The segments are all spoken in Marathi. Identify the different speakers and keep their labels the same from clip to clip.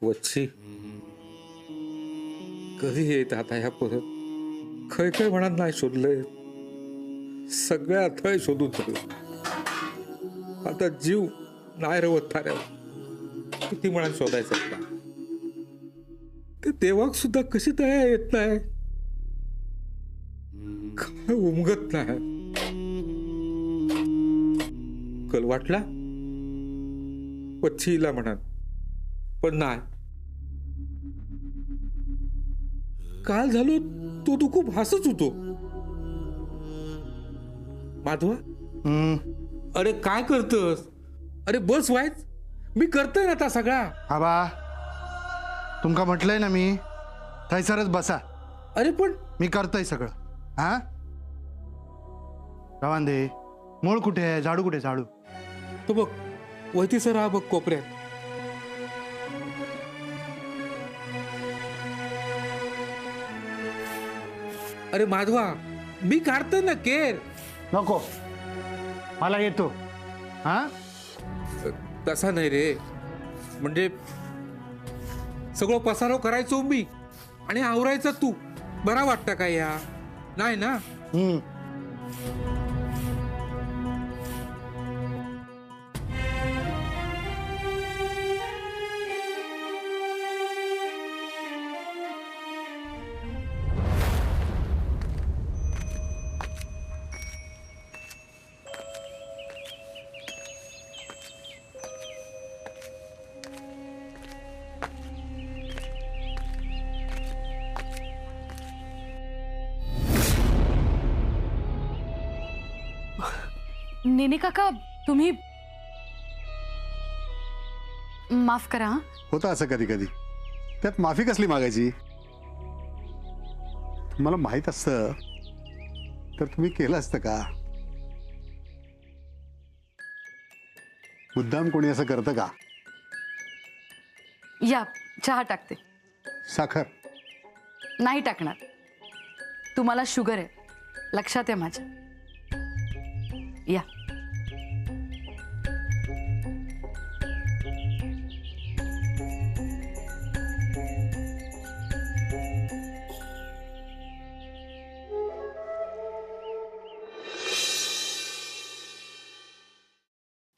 Speaker 1: वच्छी कधी येत आता ह्या परत खय खय म्हणत नाही शोधलंय सगळ्या थय शोधून ठेवलं आता जीव नाही रवत थाऱ्यावर किती म्हणा शोधायचं आता ते देवाक सुद्धा कशी दया येत नाही काय उमगत नाही कल वाटला वच्छीला म्हणत पण नाही काल झालो तो तू खूप हसत होतो माधवा अरे काय करतस अरे बस व्हायच मी करतोय ना आता सगळा
Speaker 2: आबा तुमका म्हटलंय ना मी थैसरच बसा
Speaker 1: अरे पण
Speaker 2: मी करतोय सगळं हा रवांदे मूळ कुठे आहे झाडू कुठे झाडू
Speaker 1: तो बघ वैती सर हा बघ कोपऱ्यात अरे माधवा मी काढतोय ना केर
Speaker 2: नको मला येतो हा
Speaker 1: तसा नाही रे म्हणजे सगळं पसाराव करायचो मी आणि आवरायचं तू बरा वाटतं का या नाही ना
Speaker 3: नेने काका तुम्ही माफ करा हं?
Speaker 4: होतं असं कधी कधी त्यात माफी कसली मागायची तुम्हाला माहित असतं तर तुम्ही केलं असतं का मुद्दाम कोणी असं करतं का
Speaker 3: या चहा टाकते
Speaker 4: साखर
Speaker 3: नाही टाकणार तुम्हाला शुगर आहे लक्षात आहे माझ्या या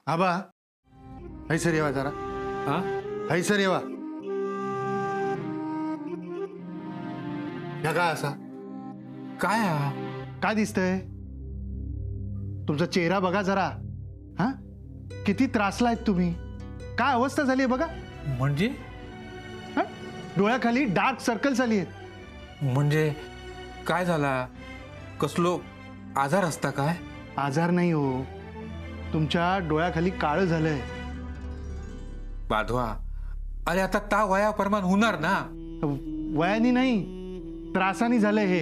Speaker 2: आबा हैसर येवा जरा
Speaker 1: हा
Speaker 2: हैसर येवा या काय असा
Speaker 1: काय हा
Speaker 2: काय दिसतंय तुमचा चेहरा बघा जरा हा किती त्रासलायत तुम्ही काय अवस्था झाली आहे बघा
Speaker 1: म्हणजे
Speaker 2: हा? डोळ्याखाली डार्क सर्कल्स आली आहेत
Speaker 1: म्हणजे काय झाला कसलो आजार असता काय
Speaker 2: आजार नाही हो तुमच्या डोळ्याखाली काळं झालंय
Speaker 1: माधवा अरे आता ता वया प्रमाण होणार ना
Speaker 2: वयानी नाही त्रासानी झालंय हे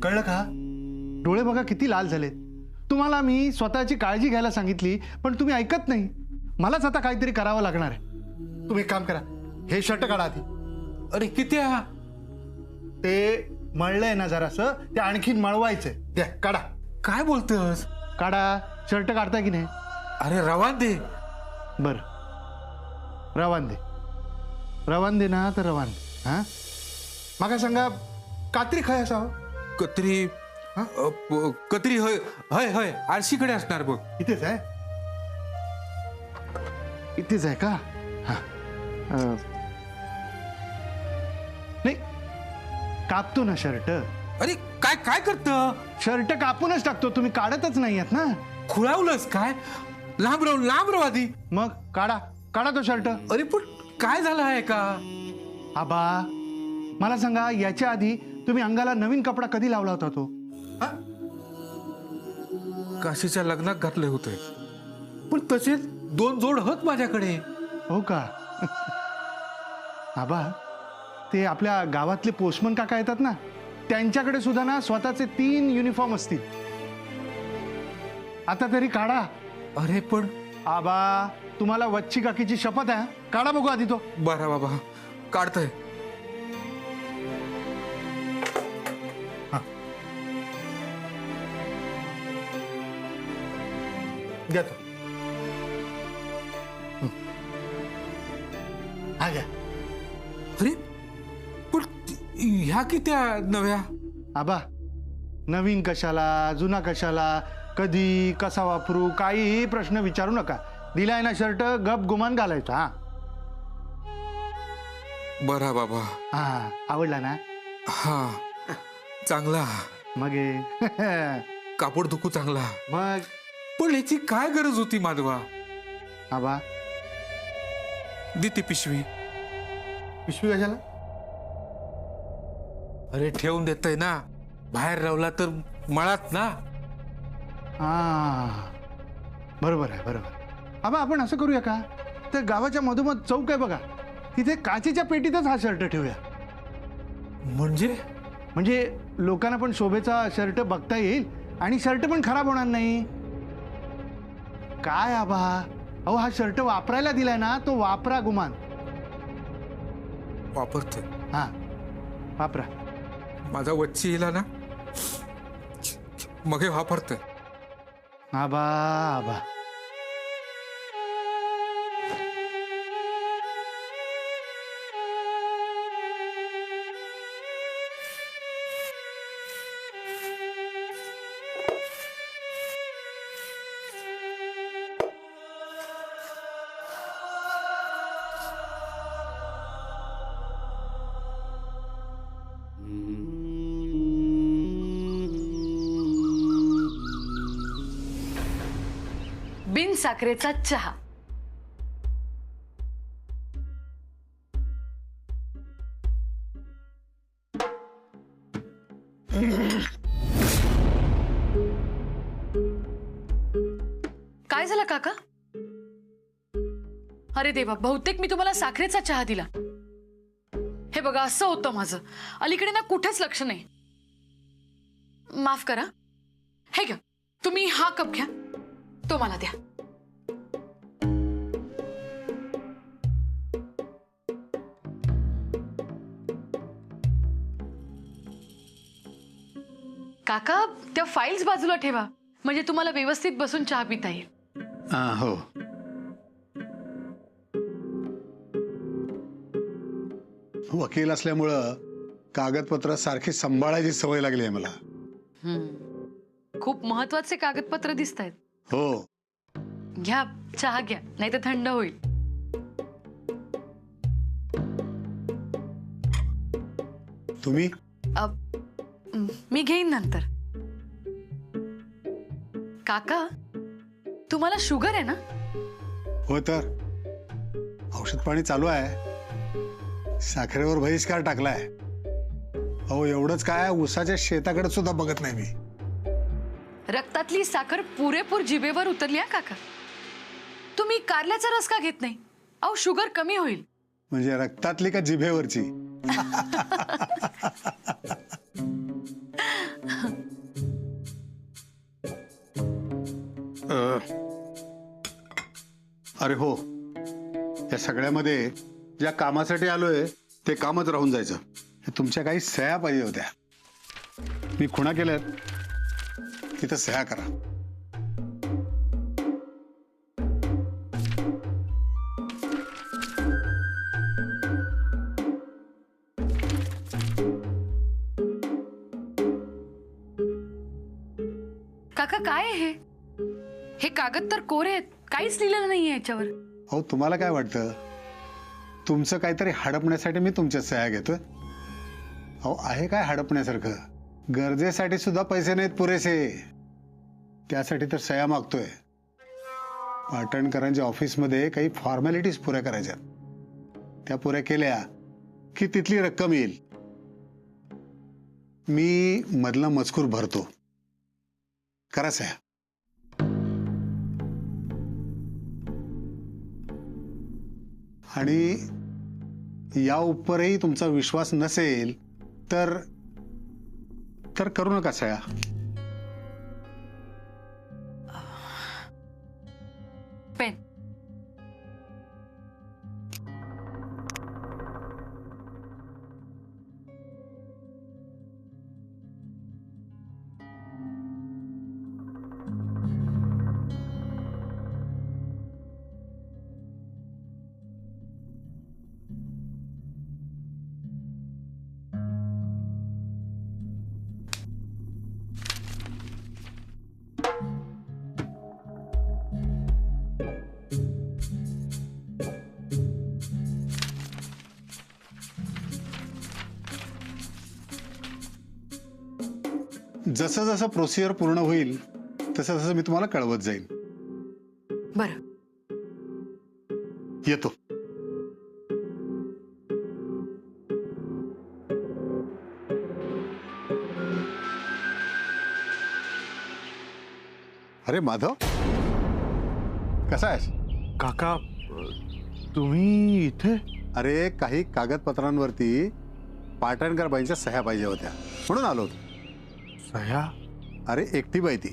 Speaker 2: कळलं का डोळे बघा किती लाल झालेत तुम्हाला मी स्वतःची काळजी घ्यायला सांगितली पण तुम्ही ऐकत नाही मलाच आता काहीतरी करावं लागणार आहे तुम्ही एक काम करा हे शर्ट काढा आधी
Speaker 1: अरे किती हा
Speaker 2: ते मळलंय ना जरासं ते आणखीन मळवायचंय द्या काढा
Speaker 1: काय बोलतस
Speaker 2: काढा शर्ट काढता की नाही
Speaker 1: अरे रवान दे
Speaker 2: बर रवान दे ना तर रवान दे हा माका सांगा कात्री खय असावं
Speaker 1: कत्री कत्री हय हय हय आरशीकडे असणार बघ
Speaker 2: इथेच आहे इथेच आहे का हा नाही कापतो ना शर्ट
Speaker 1: अरे काय काय करत
Speaker 2: शर्ट कापूनच टाकतो तुम्ही काढतच नाही आहेत ना
Speaker 1: खुळावलंस काय लांब राव आधी
Speaker 2: मग काढा काढा तो शर्ट
Speaker 1: अरे पण काय झालं आहे का
Speaker 2: आबा मला सांगा याच्या आधी तुम्ही अंगाला नवीन कपडा कधी लावला होता तो हा?
Speaker 1: काशीच्या लग्नात घातले होते पण तसेच 2 जोड हत माझ्याकडे
Speaker 2: हो का आबा ते आपल्या गावातले पोस्टमन काका येतात ना त्यांच्याकडे सुद्धा ना स्वतःचे 3 युनिफॉर्म असतील आता तरी काढा
Speaker 1: अरे पण
Speaker 2: आबा तुम्हाला वच्ची काकीची शपथ आहे काढा बघू आधी तो
Speaker 1: बरा बाबा काढतय
Speaker 2: घ्या तो हा घ्या
Speaker 1: अरे पण ह्या की त्या नव्या?
Speaker 2: आबा, नवीन कशाला, जुना कशाला, कधी कसा वापरू, काहीही प्रश्न विचारू नका. दिलाय ना शर्ट, गप गुमान घालायचा. हा
Speaker 1: बरा बाबा.
Speaker 2: हा, आवडला ना?
Speaker 1: हा चांगला.
Speaker 2: मग हे.
Speaker 1: कापड दुखू चांगला.
Speaker 2: मग
Speaker 1: पण ह्याची काय गरज होती माधवा?
Speaker 2: आबा,
Speaker 1: दे ती पिशवी.
Speaker 2: पिशवी कशाला?
Speaker 1: अरे ठेवून देतय ना, बाहेर रावला तर मळात ना.
Speaker 2: हा, बरोबर आहे, बरोबर. आबा, आपण असं करूया का, तर गावाच्या मधोमध चौक आहे बघा, तिथे काचेच्या पेटीतच हा शर्ट ठेवूया. म्हणजे लोकांना पण शोभेचा शर्ट बघता येईल आणि शर्ट पण खराब होणार नाही. काय आबा, अहो हा शर्ट वापरायला दिलाय ना, तो वापरा गुमान.
Speaker 1: वापरतोय.
Speaker 2: हा, वापरा.
Speaker 1: माझा वच्ची येला ना, मग हे वापरतोय.
Speaker 2: आबा आबा,
Speaker 3: बिन साखरेचा चहा. काय झालं काका? अरे देवा, बहुतेक मी तुम्हाला साखरेचा चहा दिला. हे बघा, असं होतं माझं. अलीकडे ना कुठेच लक्ष नाही. माफ करा. हे घ्या, तुम्ही हा कप घ्या, तो मला द्या. काका, त्या फाईल्स बाजूला ठेवा, म्हणजे तुम्हाला व्यवस्थित बसून चहा पिता येईल.
Speaker 4: हो. वकील असल्यामुळं कागदपत्र सारखी सांभाळायची सवय लागली आहे मला.
Speaker 3: खूप महत्वाचे कागदपत्र दिसत आहेत.
Speaker 4: हो.
Speaker 3: घ्या, चहा घ्या, नाही तर थंड होईल.
Speaker 4: तुम्ही?
Speaker 3: मी घेईन नंतर. काका, तुम्हाला शुगर आहे ना?
Speaker 4: हो तर, औषध पाणी चालू आहे. साखरेवर बहिष्कार टाकलाय. अहो एवढंच काय, उसाच्या शेताकडे सुद्धा बघत नाही मी.
Speaker 3: रक्तातली साखर पुरेपूर जिभेवर उतरली हा काका. तुम्ही कारल्याचा रस का घेत नाही? अहो शुगर कमी होईल.
Speaker 4: म्हणजे रक्तातली का जिभेवरची? अरे हो, या सगळ्यामध्ये ज्या कामासाठी आलोय ते कामच राहून जायचं. तुमच्या काही सह्या पाहिजे होत्या. मी खुणा केल्यात, तिथं सह्या करा.
Speaker 3: काका, काय आहे हे? हे कागद तर कोरे आहेत, काहीच लिहिलेलं नाहीये याच्यावर.
Speaker 4: हो, तुम्हाला काय वाटतं, तुमचं काहीतरी हडपण्यासाठी मी तुमच्या सह्या घेतोय? अहो आहे काय हडपण्यासारखं? गरजेसाठी सुद्धा पैसे नाहीत पुरेसे, त्यासाठी तर सह्या मागतोय. पाटणकरांच्या ऑफिसमध्ये काही फॉर्मॅलिटीज पुऱ्या करायच्या, त्या पुऱ्या केल्या की तिथली रक्कम येईल. मी मधला मजकूर भरतो, करा सह्या. आणि या उपरही तुमचा विश्वास नसेल तर करू नका सह्या.
Speaker 3: पेन.
Speaker 4: जसं जसं प्रोसिजर पूर्ण होईल तसं तसं मी तुम्हाला कळवत जाईन.
Speaker 3: बरं.
Speaker 4: येतो. अरे माधव, कसा आहेस?
Speaker 2: काका तुम्ही इथे?
Speaker 4: अरे काही कागदपत्रांवरती पाटणकर बाईंच्या सह्या पाहिजे होत्या म्हणून आलो होतो.
Speaker 2: सह्या?
Speaker 4: अरे एकटी बाई ती,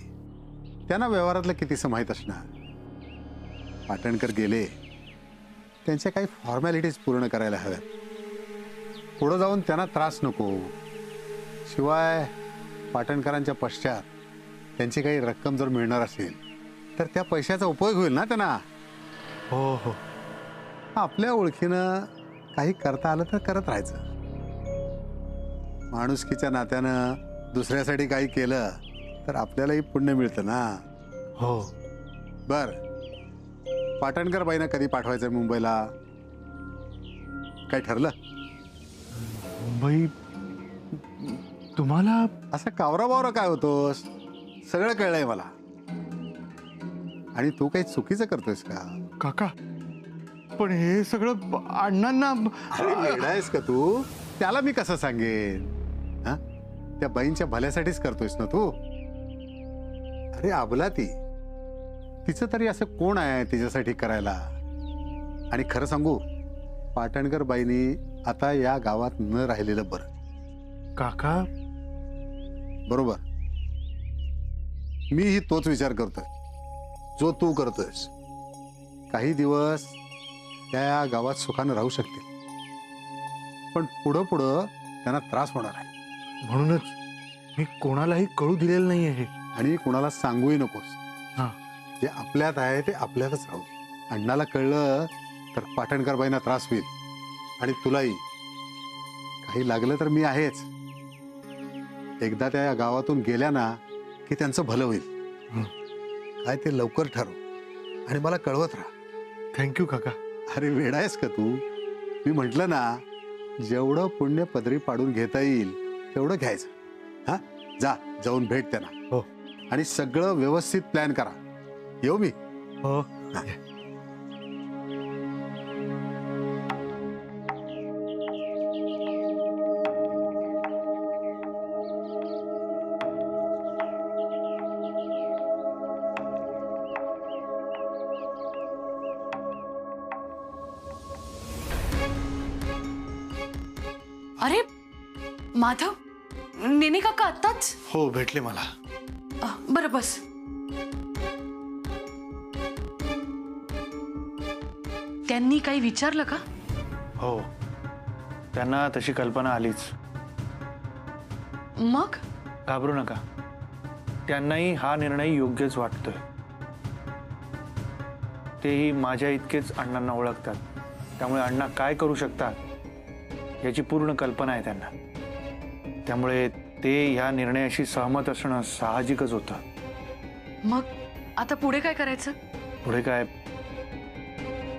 Speaker 4: त्यांना व्यवहारातलं कितीसं माहीत असणार. पाटणकर गेले, त्यांच्या काही फॉर्मॅलिटीज पूर्ण करायला हव्यात. पुढं जाऊन त्यांना त्रास नको. शिवाय पाटणकरांच्या पश्चात त्यांची काही रक्कम जर मिळणार असेल तर त्या पैशाचा उपयोग होईल ना त्यांना.
Speaker 2: हो हो.
Speaker 4: आपल्या ओळखीनं काही करता आलं तर करत राहायचं. माणुसकीच्या नात्यानं दुसऱ्यासाठी काही केलं तर आपल्यालाही पुण्य मिळतं ना.
Speaker 2: हो.
Speaker 4: बर, पाटणकर बाईंना कधी पाठवायचं मुंबईला, काय ठरलं?
Speaker 2: मुंबई तुम्हाला?
Speaker 4: असं कावरा काय होतोस? सगळं कळलंय मला. आणि तू काही चुकीचं करतोयस का?
Speaker 2: काका पण हे सगळं अण्णांना.
Speaker 4: अरे वेडा आहेस का तू? त्याला मी कसं सांगेन? हा, त्या बाईंच्या भल्यासाठीच करतोयस ना तू. अरे अबला ती, तिचं तरी असं कोण आहे तिच्यासाठी करायला? आणि खरं सांगू, पाटणकर बाईंनी आता या गावात न राहिलेलं बरं.
Speaker 2: काका
Speaker 4: बरोबर, मीही तोच विचार करतोय जो तू करतोयस. काही दिवस त्या या गावात सुखानं राहू शकतील, पण पुढं पुढं त्यांना त्रास होणार आहे.
Speaker 2: म्हणूनच मी कोणालाही कळू दिलेलं नाही आहे.
Speaker 4: आणि कुणाला सांगूही नकोस.
Speaker 2: हा.
Speaker 4: जे आपल्यात आहे ते आपल्यातच राहू दे. अण्णाला कळलं तर पाटणकर बाईंना त्रास होईल आणि तुलाही. काही लागलं तर मी आहेच. एकदा त्या गावातून गेल्या ना की त्यांचं भलं होईल. काय ते लवकर ठरव आणि मला कळवत राहा.
Speaker 2: थँक्यू काका.
Speaker 4: अरे वेडा आहेस का तू? मी म्हटलं ना, जेवढं पुण्य पदरी पाडून घेता येईल तेवढं घ्यायचं. हा, जा, जाऊन भेट त्यांना.
Speaker 2: हो.
Speaker 4: आणि सगळं व्यवस्थित प्लॅन करा. येऊ मी?
Speaker 2: हो.
Speaker 3: अरे माधव, नेने काका आत्ताच?
Speaker 2: हो भेटले मला.
Speaker 3: बरं बस. त्यांनी काही विचारलं का?
Speaker 2: हो, त्यांना तशी कल्पना आलीच.
Speaker 3: मग
Speaker 2: घाबरू नका, त्यांनाही हा निर्णय योग्यच वाटतोय. तेही माझ्या इतकेच अण्णांना ओळखतात, त्यामुळे अण्णा काय करू शकतात याची पूर्ण कल्पना आहे त्यांना. त्यामुळे ते ह्या निर्णयाशी सहमत असणं साहजिकच होतं.
Speaker 3: मग आता पुढे काय करायचं?
Speaker 2: पुढे काय,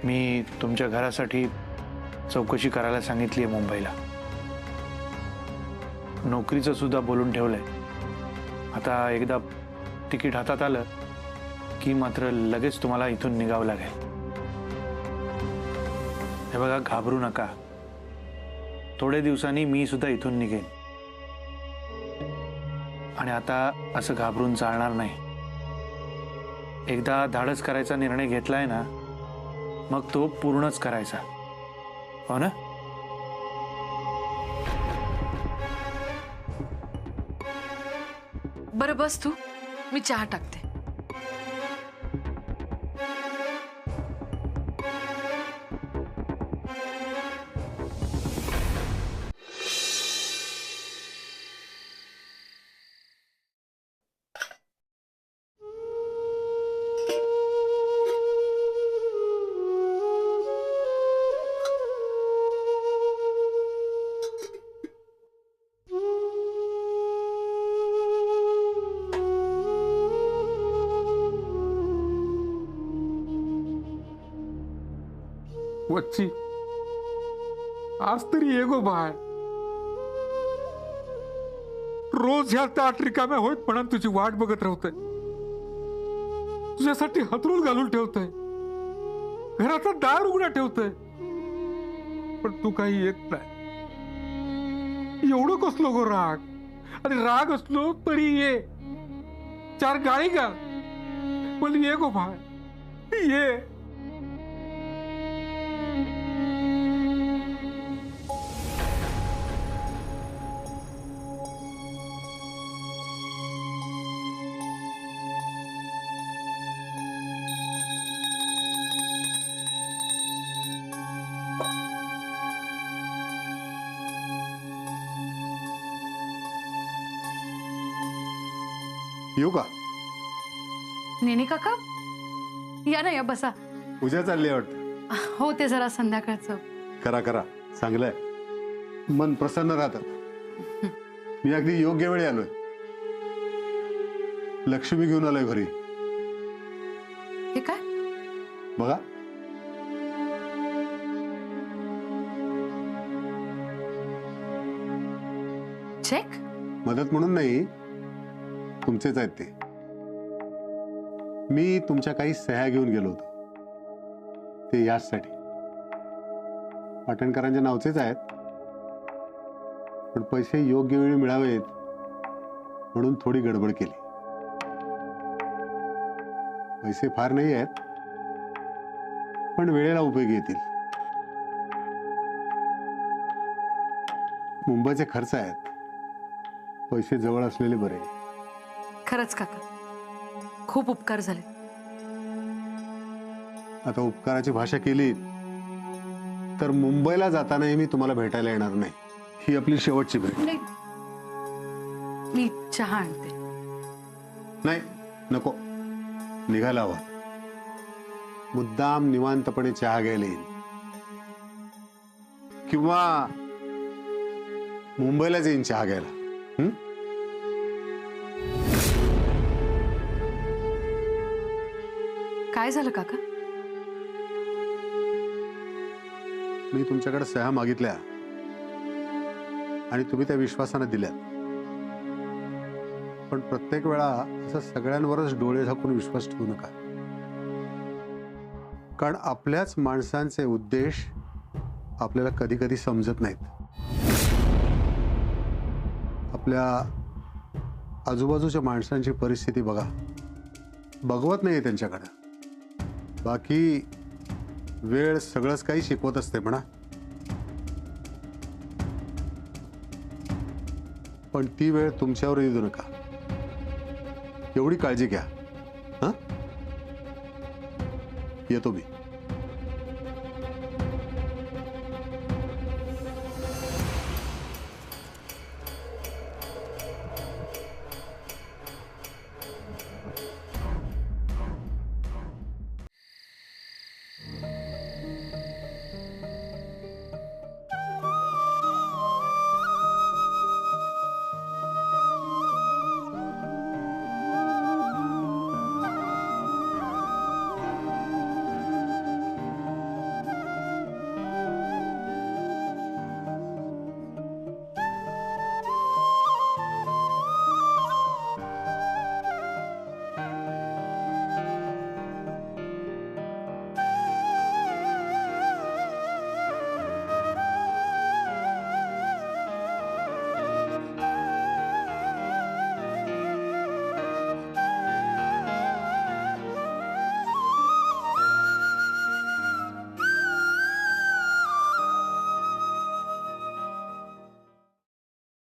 Speaker 2: मी तुमच्या घरासाठी चौकशी करायला सांगितली आहे मुंबईला. नोकरीचं सुद्धा बोलून ठेवलंय. आता एकदा तिकीट हातात आलं की मात्र लगेच तुम्हाला इथून निघावं लागेल. हे बघा, घाबरू नका. थोड्या दिवसांनी मी सुद्धा इथून निघेन. आणि आता असं घाबरून चालणार नाही. एकदा धाडस करायचा निर्णय घेतलाय ना, मग तो पूर्णच करायचा. हो ना?
Speaker 3: बरं बस तू, मी चहा टाकते.
Speaker 1: वच्ची, आज तरी ये गो बाहेर. रोज ह्या ताट रिकाम्या होईत म्हणून तुझी वाट बघत राहतोय, तुझ्यासाठी हातरूळ घालून ठेवतोय, घराचा दार उघडा ठेवतोय, पण तू काही येत नाही. एवढं कसलो गो राग? आणि राग असलो तरी ये, 4 गाळी घाल, पण ये गो भाय, ये.
Speaker 4: येऊ का?
Speaker 3: नेने काका, या ना, या बसा.
Speaker 4: पूजा चालली आहे वाटतं.
Speaker 3: हो, ते जरा संध्याकाळचं.
Speaker 4: करा करा, चांगलंय. मन प्रसन्न राहतं. मी अगदी योग्य वेळी आलोय. लक्ष्मी घेऊन आलोय घरी.
Speaker 3: हे काय?
Speaker 4: बघा.
Speaker 3: चेक?
Speaker 4: मदत म्हणून नाही, तुमचेच आहेत ते. मी तुमच्या काही सह्या घेऊन गेलो होतो, ते याचसाठी. पाटणकरांच्या नावचेच आहेत, पण पैसे योग्य वेळी मिळावेत म्हणून थोडी गडबड केली. पैसे फार नाही आहेत, पण वेळेला उपयोगी येतील. मुंबईचे खर्च आहेत, पैसे जवळ असलेले बरे.
Speaker 3: खरंच काका, खूप उपकार झाले.
Speaker 4: आता उपकाराची भाषा केली तर मुंबईला जातानाही मी तुम्हाला भेटायला येणार नाही. ही आपली शेवटची भेट.
Speaker 3: नाही, मी चहा आणते.
Speaker 4: नाही, नको. निघायला हवा. मुद्दाम निवांतपणे चहा घ्यायला येईल, किंवा मुंबईलाच येईन चहा घ्यायला.
Speaker 3: काय झालं काका?
Speaker 4: मी तुमच्याकडे सह्या मागितल्या आणि तुम्ही त्या विश्वासाने दिल्यात, पण प्रत्येक वेळा असं सगळ्यांवरच डोळे झाकून विश्वास ठेवू नका. कारण आपल्याच माणसांचे उद्देश आपल्याला कधी कधी समजत नाहीत. आपल्या आजूबाजूच्या माणसांची परिस्थिती बघा, बघवत नाही त्यांच्याकडे. बाकी वेळ सगळंच काही शिकवत असते म्हणा, पण ती वेळ तुमच्यावर येऊ देऊ नका, एवढी काळजी घ्या. हां, येतो मी.